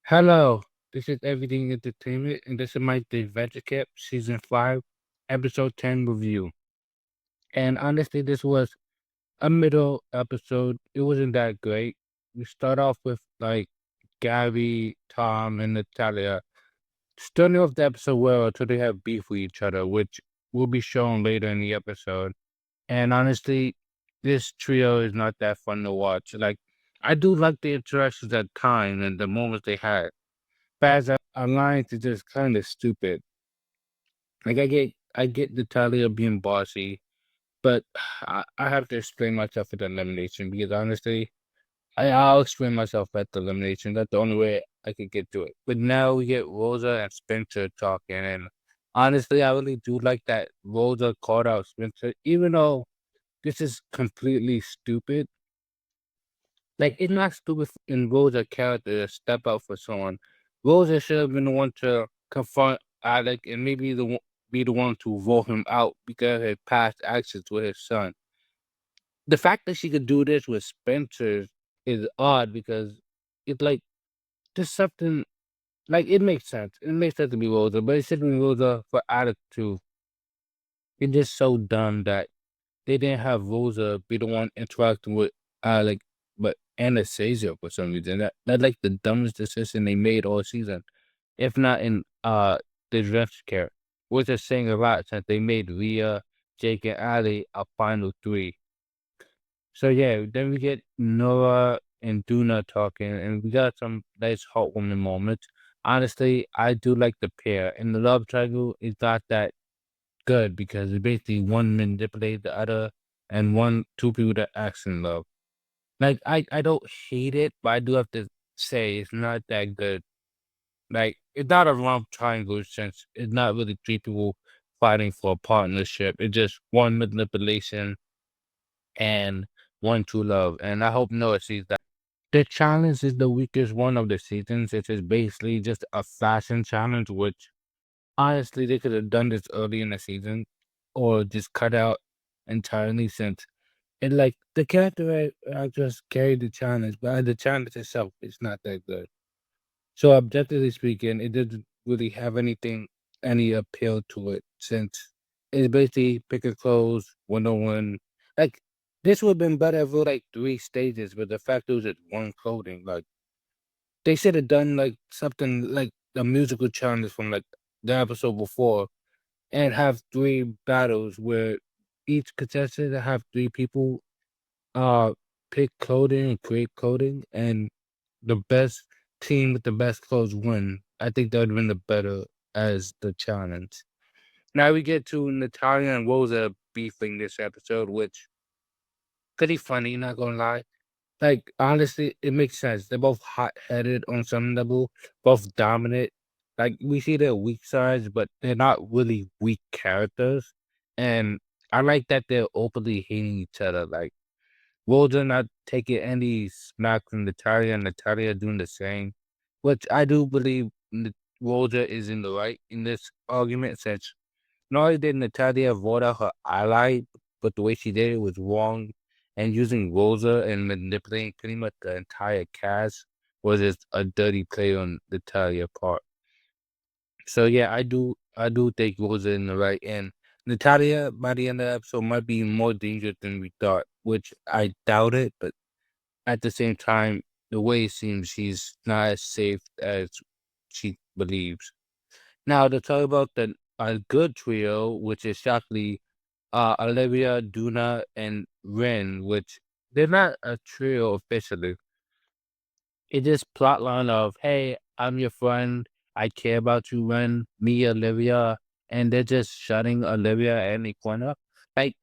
Hello, this is Everything Entertainment, and this is my Disventure Season 5, Episode 10 review. And honestly, this was a middle episode. It wasn't that great. We start off with like Gabby, Tom, and Natalia starting off the episode well until they have beef with each other, which will be shown later in the episode. And honestly, this trio is not that fun to watch. Like, I do like the interactions at times and the moments they had. As a alliance is just kind of stupid. Like I get Natalia being bossy, but I have to explain myself at the elimination because honestly, I'll explain myself at the elimination. That's the only way I could get to it. But now we get Rosa and Spencer talking, and honestly, I really do like that Rosa called out Spencer, even though this is completely stupid. Like, it's not stupid in Rosa's character to step up for someone. Rosa should have been the one to confront Alec and maybe be the one to vote him out because of his past actions with his son. The fact that she could do this with Spencer is odd because it's like just something like it makes sense. It makes sense to be Rosa, but it shouldn't be Rosa for Alec too. It's just so dumb that they didn't have Rosa be the one interacting with Alec, but Anastasia for some reason. That's like the dumbest decision they made all season, if not in the draft care. Which is saying a lot since they made Rhea, Jake, and Ali a final three. So yeah, then we get Nora and Duna talking, and we got some nice heartwarming moments. Honestly, I do like the pair, and the love triangle is not that good because it's basically one manipulate the other and two people that acts in love. Like I don't hate it, but I do have to say it's not that good. Like it's not a love triangle since it's not really three people fighting for a partnership. It's just one manipulation and one true love. And I hope Noah sees that. The challenge is the weakest one of the seasons. It is basically just a fashion challenge, which honestly, they could have done this early in the season or just cut out entirely since it like the character actors carried the challenge, but the challenge itself is not that good. So objectively speaking, it didn't really have any appeal to it since it's basically pick a clothes, one on one. Like this would have been better for like three stages, but the fact it was just one clothing, like they should have done like something like the musical challenge from like the episode before and have three battles where each contestant have three people uh pick clothing and create clothing and the best team with the best clothes win. I think that would have been the better as the challenge. Now we get to Natalia and Rosa beefing this episode, which pretty funny, not gonna lie. Like honestly, it makes sense. They're both hot headed on some level, both dominant. Like we see their weak sides, but they're not really weak characters. And I like that they're openly hating each other. Like Rosa not taking any smack from Natalia, and Natalia doing the same. Which I do believe Rosa is in the right in this argument, since not only did Natalia vote out her ally, but the way she did it was wrong. And using Rosa and manipulating pretty much the entire cast was just a dirty play on Natalia's part. So yeah, I do think Rosa in the right end. Natalia by the end of the episode might be more dangerous than we thought, which I doubt it, but at the same time, the way it seems she's not as safe as she believes. Now to talk about the a good trio, which is shockingly Olivia, Duna, and Ren, which they're not a trio officially. It's just plotline of, hey, I'm your friend, I care about you, Ren, me, Olivia, and they're just shutting Olivia and Equina. Like,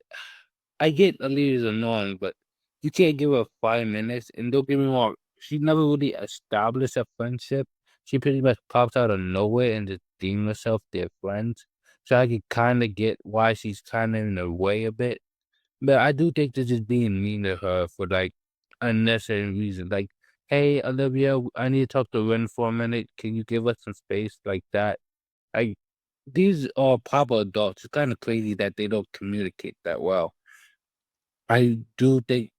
I get Olivia's annoying, but you can't give her 5 minutes. And don't get me wrong, she never really established a friendship. She pretty much pops out of nowhere and just deems herself their friends. So I can kind of get why she's kind of in the way a bit. But I do think this is being mean to her for like unnecessary reasons. Like, hey, Olivia, I need to talk to Ren for a minute. Can you give us some space like that? Like, these are proper adults. It's kind of crazy that they don't communicate that well. I do think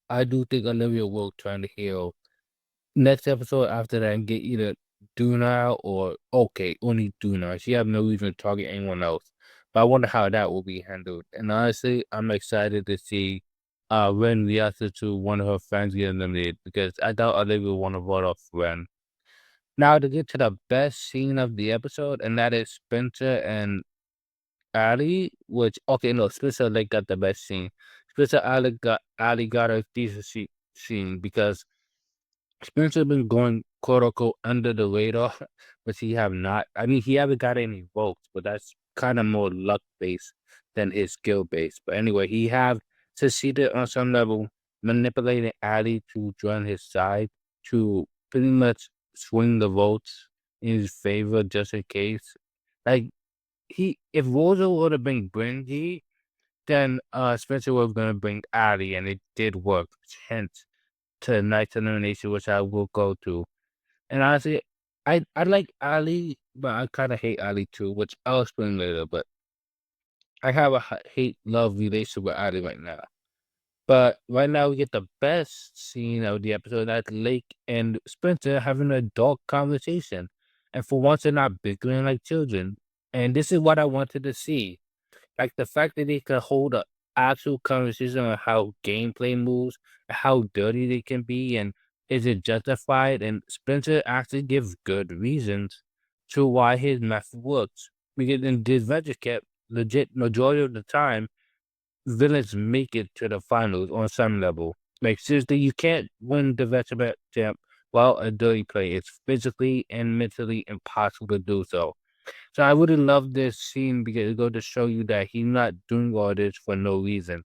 I do think Olivia will turn heel Next episode after that, get either Duna or okay, only Duna. She have no reason to target anyone else. But I wonder how that will be handled. And honestly, I'm excited to see Ren react to one of her friends getting eliminated because I doubt Olivia will want to vote off Ren. Now to get to the best scene of the episode, and that is Spencer and Ali, which okay, no, Spencer like got the best scene. Spencer Ali got a decent scene because Spencer been going quote unquote under the radar, but he have not. I mean, he haven't got any votes, but that's kind of more luck based than his skill based. But anyway, he have succeeded on some level, manipulating Addy to join his side to pretty much swing the votes in his favor, just in case. Like if Rosa would have been Benji, then Spencer was gonna bring Addy, and it did work. Hence to Night's elimination, which I will go to. And honestly, I like Ali, but I kind of hate Ali too, which I'll explain later. But I have a hate love relationship with Ali right now. But right now, we get the best scene of the episode. That's Lake and Spencer having an adult conversation, and for once, they're not bickering like children. And this is what I wanted to see. Like the fact that they could hold a actual conversation on how gameplay moves, how dirty they can be, and is it justified? And Spencer actually gives good reasons to why his method works. Because in Disventure kept legit majority of the time, villains make it to the finals on some level. Like seriously, you can't win the veteran champ while a dirty play. It's physically and mentally impossible to do so. So I really love this scene because it goes to show you that he's not doing all this for no reason.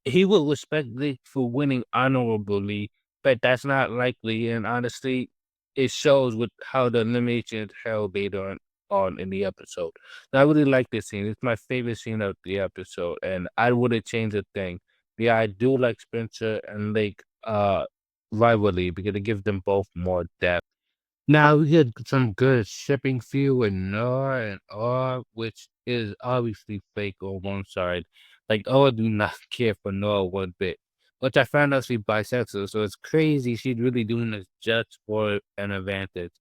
He will respect Lee for winning honorably, but that's not likely. And honestly, it shows with how the elimination is held later on in the episode. So I really like this scene. It's my favorite scene of the episode, and I wouldn't change a thing. Yeah, I do like Spencer and Lake rivalry because it gives them both more depth. Now we get some good shipping feel with Noah and R, which is obviously fake on one side. Like R do not care for Noah one bit. Which I found out she's bisexual, so it's crazy she's really doing this just for an advantage.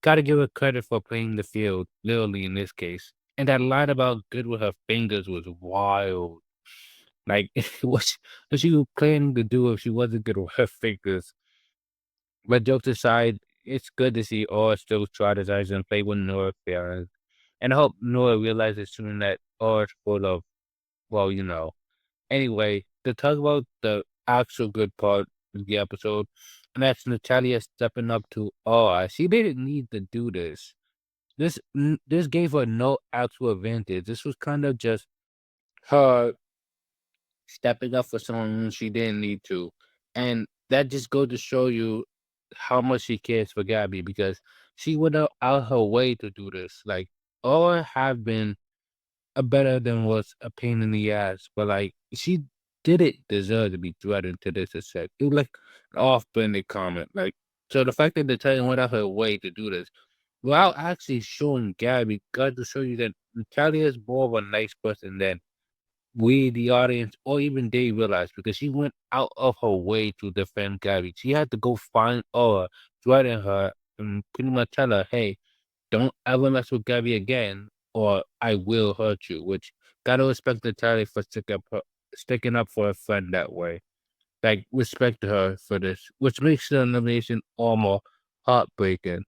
Gotta give her credit for playing the field, literally in this case. And that line about good with her fingers was wild. Like what she was planning to do if she wasn't good with her fingers. But jokes aside, it's good to see all still strategize and play with Noah fair. And I hope Noah realizes soon that all is full of, well, you know. Anyway, to talk about the actual good part of the episode, and that's Natalia stepping up to Aura. She didn't need to do this. This gave her no actual advantage. This was kind of just her stepping up for someone she didn't need to. And that just goes to show you how much she cares for Gabby because she went out her way to do this. Like, all have been a better than was a pain in the ass, but like, she didn't deserve to be threatened to this extent. It was like an off-branded comment. Like, so the fact that the Titan went out her way to do this without actually showing Gabby, got to show you that Natalia is more of a nice person than we, the audience, or even they realized because she went out of her way to defend Gabby. She had to go find Aura, threaten her, and pretty much tell her, hey, don't ever mess with Gabby again, or I will hurt you. Which gotta respect Natalia for sticking up for a friend that way. Like, respect her for this, which makes the elimination all more heartbreaking.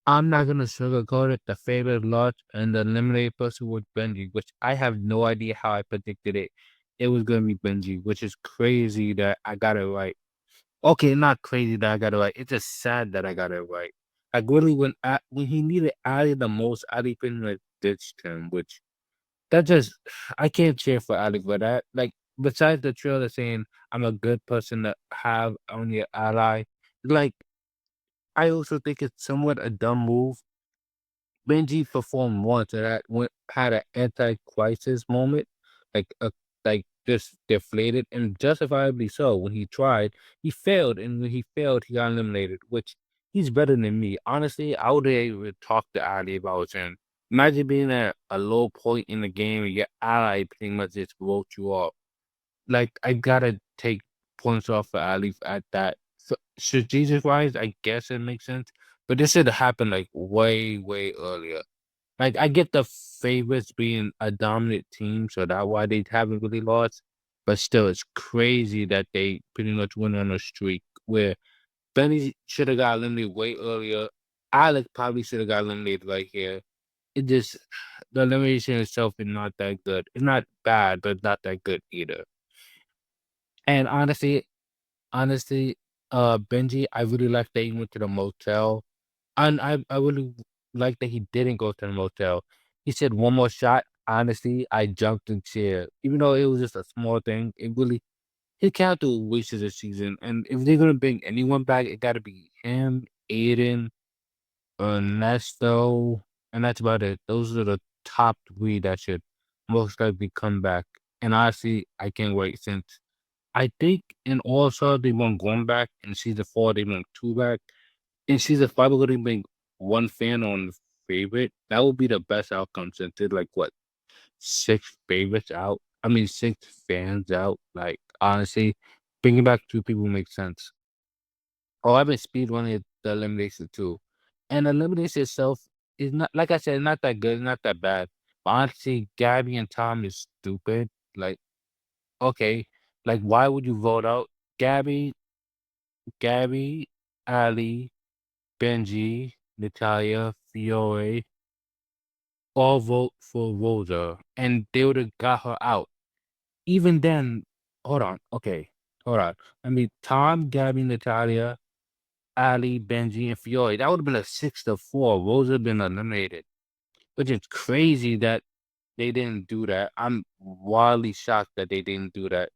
I'm not gonna sugarcoat it. The favorite lot and the eliminated person was Benji, which I have no idea how I predicted it. It was gonna be Benji, which is crazy that I got it right. Okay, not crazy that I got it right. It's just sad that I got it right. Like really, when he needed Ali the most, Ali pretty much ditched him, which that just I can't cheer for Ali for that. Like besides the trailer saying I'm a good person to have on your ally, like I also think it's somewhat a dumb move. Benji performed once and that had an anti-crisis moment, like just deflated and justifiably so. When he tried, he failed, and when he failed, he got eliminated. Which he's better than me. Honestly, I would even talk to Ali if I was him. Imagine being at a low point in the game and your ally pretty much just wrote you off. Like I gotta take points off for Ali at that. So strategic wise, I guess it makes sense. But this should have happened like way, way earlier. Like I get the favorites being a dominant team, so that's why they haven't really lost. But still, it's crazy that they pretty much went on a streak where Benny should have got eliminated way earlier. Alex probably should have got eliminated right here. It just the elimination itself is not that good. It's not bad, but not that good either. And honestly, Benji, I really like that he went to the motel. And I really like that he didn't go to the motel. He said one more shot. Honestly, I jumped in chair. Even though it was just a small thing, it really he can't do wasted the season. And if they're gonna bring anyone back, it gotta be him, Aiden, Ernesto, and that's about it. Those are the top three that should most likely come back. And honestly, I can't wait since I think in All Star they want one back. In season 4, they want two back. In season 5, we're gonna bring one fan on favorite. That would be the best outcome since there's like what 6 favorites out. I mean 6 fans out. Like honestly, bringing back 2 people makes sense. Oh, I've been speedrunning the elimination too, and elimination itself is not like I said, not that good, not that bad. But honestly, Gabby and Tom is stupid. Like okay, like why would you vote out Gabby, Gabby, Ali, Benji, Natalia, Fiore, all vote for Rosa, and they would have got her out. Even then, hold on, okay, hold on. I mean, Tom, Gabby, Natalia, Ali, Benji, and Fiore. That would have been a 6-4. Rosa been eliminated, which is crazy that they didn't do that. I'm wildly shocked that they didn't do that.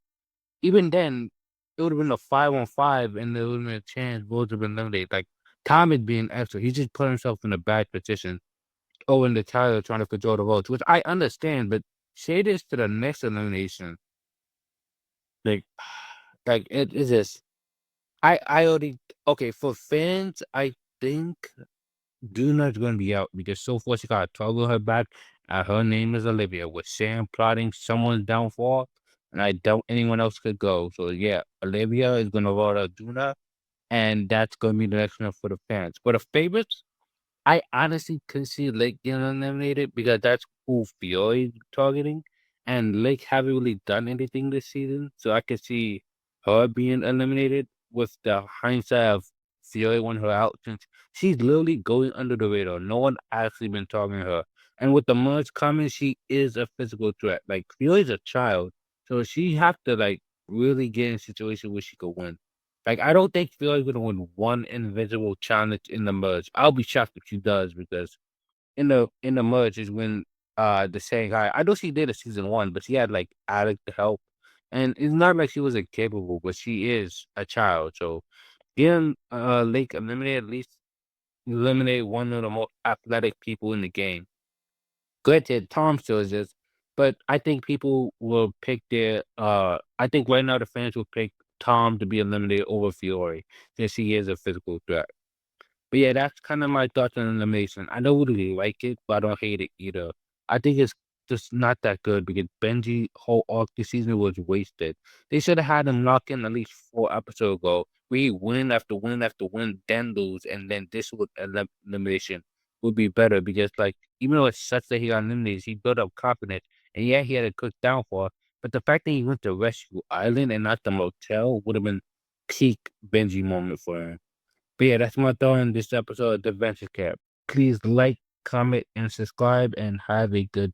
Even then, it would have been a 5-on-5, and there would have been a chance Rosa would have been eliminated. Like Tom is being extra. He just put himself in a bad position. Oh, and the Tyler trying to control the votes, which I understand, but say this to the next elimination. Like, like it is just I already okay for fans. I think Duna's gonna be out because so far she got a 12 on her back, and her name is Olivia. With Sam plotting someone's downfall, and I doubt anyone else could go. So yeah, Olivia is gonna vote out Duna, and that's gonna be the next one for the fans. For the favorites, I honestly could see Lake getting eliminated because that's who Fiore's targeting, and Lake haven't really done anything this season, so I could see her being eliminated with the hindsight of Fiore wanting her out since she's literally going under the radar. No one actually been talking to her. And with the merge coming, she is a physical threat. Like Fiore's a child, so she have to like really get in a situation where she could win. Like, I don't think Philly's gonna win one individual challenge in the merge. I'll be shocked if she does because in the merge is when the Shanghai I know she did a season 1, but she had like Alex to help. And it's not like she was incapable, but she is a child. So getting Lake eliminated at least eliminate one of the most athletic people in the game. Granted, Tom still exists, but I think people will pick their I think right now the fans will pick Tom to be eliminated over Fiore since he is a physical threat. But yeah, that's kind of my thoughts on animation. I don't really like it, but I don't hate it either. I think it's just not that good because Benji whole arc this season was wasted. They should have had him lock in at least 4 episodes ago. We win after win after win, then lose, and then this would elimination would be better because like even though it sucks that he got eliminated, he built up confidence, and yeah, he had a quick downfall. But the fact that he went to Rescue Island and not the motel would have been peak Benji moment for him. But yeah, that's my thought on this episode of Disventure Cap. Please like, comment, and subscribe, and have a good